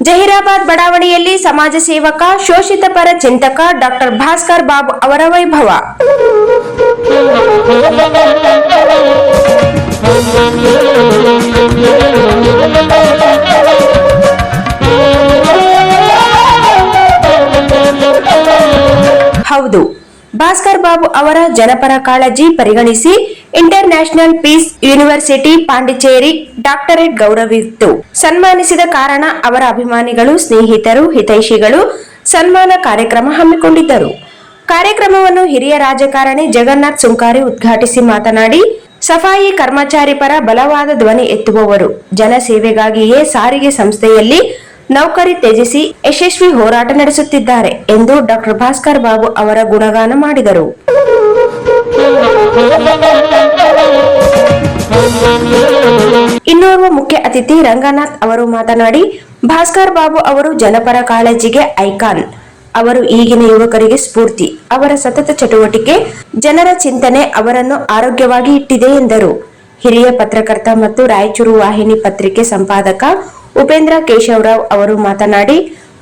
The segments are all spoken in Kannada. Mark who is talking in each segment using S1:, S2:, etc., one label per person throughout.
S1: ಜಹೀರಾಬಾದ್ ಬಡಾವಣೆಯಲ್ಲಿ ಸಮಾಜ ಸೇವಕ, ಶೋಷಿತ ಪರ ಚಿಂತಕ ಡಾಕ್ಟರ್ ಭಾಸ್ಕರ್ ಬಾಬು ಅವರ ವೈಭವ. ಹೌದು, ಭಾಸ್ಕರ್ ಬಾಬು ಅವರ ಜನಪರ ಕಾಳಜಿ ಪರಿಗಣಿಸಿ international peace university Pondicherry doctorate ಗೌರವಿತ್ತು. ಸನ್ಮಾನಿಸಿದ ಕಾರಣ ಅವರ ಅಭಿಮಾನಿಗಳು, ಸ್ನೇಹಿತರು, ಹಿತೈಷಿಗಳು ಸನ್ಮಾನ ಕಾರ್ಯಕ್ರಮ ಹಮ್ಮಿಕೊಂಡಿದ್ದರು. ಕಾರ್ಯಕ್ರಮವನ್ನು ಹಿರಿಯ ರಾಜಕಾರಣಿ ಜಗನ್ನಾಥ್ ಸುಂಕಾರಿ ಉದ್ಘಾಟಿಸಿ ಮಾತನಾಡಿ, ಸಫಾಯಿ ಕರ್ಮಚಾರಿ ಪರ ಬಲವಾದ ಧ್ವನಿ ಎತ್ತುವವರು, ಜನಸೇವೆಗಾಗಿಯೇ ಸಾರಿಗೆ ಸಂಸ್ಥೆಯಲ್ಲಿ ನೌಕರಿ ತ್ಯಜಿಸಿ ಯಶಸ್ವಿ ಹೋರಾಟ ನಡೆಸುತ್ತಿದ್ದಾರೆ ಎಂದು ಡಾಕ್ಟರ್ ಭಾಸ್ಕರ್ ಬಾಬು ಅವರ ಗುಣಗಾನ ಮಾಡಿದರು. ಇನ್ನೋರ್ವ ಮುಖ್ಯ ಅತಿಥಿ ರಂಗನಾಥ್ ಅವರು ಮಾತನಾಡಿ, ಭಾಸ್ಕರ್ ಬಾಬು ಅವರು ಜನಪರ ಕಾಳಜಿಗೆ ಐಕಾನ್. ಅವರು ಈಗಿನ ಯುವಕರಿಗೆ ಸ್ಫೂರ್ತಿ. ಅವರ ಸತತ ಚಟುವಟಿಕೆ, ಜನರ ಚಿಂತನೆ ಅವರನ್ನು ಆರೋಗ್ಯವಾಗಿ ಇಟ್ಟಿದೆ ಎಂದರು. ಹಿರಿಯ ಪತ್ರಕರ್ತ ಮತ್ತು ರಾಯಚೂರು ವಾಹಿನಿ ಪತ್ರಿಕೆ ಸಂಪಾದಕ ಉಪೇಂದ್ರ ಕೇಶವರಾವ್ ಅವರು ಮಾತನಾಡಿ,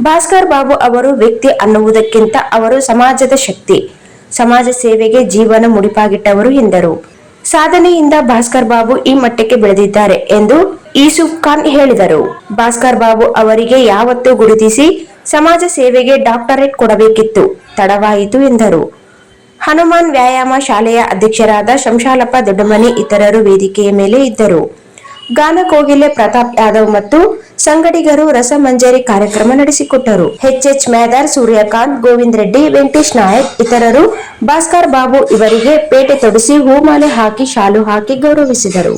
S1: ಭಾಸ್ಕರ್ ಬಾಬು ಅವರು ವ್ಯಕ್ತಿ ಅನ್ನುವುದಕ್ಕಿಂತ ಅವರು ಸಮಾಜದ ಶಕ್ತಿ, ಸಮಾಜ ಸೇವೆಗೆ ಜೀವನ ಮುಡಿಪಾಗಿಟ್ಟವರು ಎಂದರು. ಸಾಧನೆಯಿಂದ ಭಾಸ್ಕರ್ ಬಾಬು ಈ ಮಟ್ಟಕ್ಕೆ ಬೆಳೆದಿದ್ದಾರೆ ಎಂದು ಯೂಸುಫ್ ಖಾನ್ ಹೇಳಿದರು. ಭಾಸ್ಕರ್ ಬಾಬು ಅವರಿಗೆ ಯಾವತ್ತೂ ಗುರುತಿಸಿ ಸಮಾಜ ಸೇವೆಗೆ ಡಾಕ್ಟರೇಟ್ ಕೊಡಬೇಕಿತ್ತು, ತಡವಾಯಿತು ಎಂದರು. ಹನುಮಾನ್ ವ್ಯಾಯಾಮ ಶಾಲೆಯ ಅಧ್ಯಕ್ಷರಾದ ಶಂಶಾಲಪ್ಪ ದೊಡ್ಡಮನಿ ಇತರರು ವೇದಿಕೆಯ ಮೇಲೆ ಇದ್ದರು. ಗಾನ ಕೋಗಿಲೆ ಪ್ರತಾಪ್ ಯಾದವ್ ಮತ್ತು ಸಂಗಡಿಗರು ರಸಮಂಜರಿ ಕಾರ್ಯಕ್ರಮ ನಡೆಸಿಕೊಟ್ಟರು. ಎಚ್ ಮೇದರ್, ಸೂರ್ಯಕಾಂತ್, ಗೋವಿಂದ್ ರೆಡ್ಡಿ, ವೆಂಕಟೇಶ್ ನಾಯಕ್ ಇತರರು ಭಾಸ್ಕರ್ ಬಾಬು ಇವರಿಗೆ ಪೇಟೆ ತೊಡಿಸಿ ಹೂಮಾಲೆ ಹಾಕಿ ಶಾಲು ಹಾಕಿ ಗೌರವಿಸಿದರು.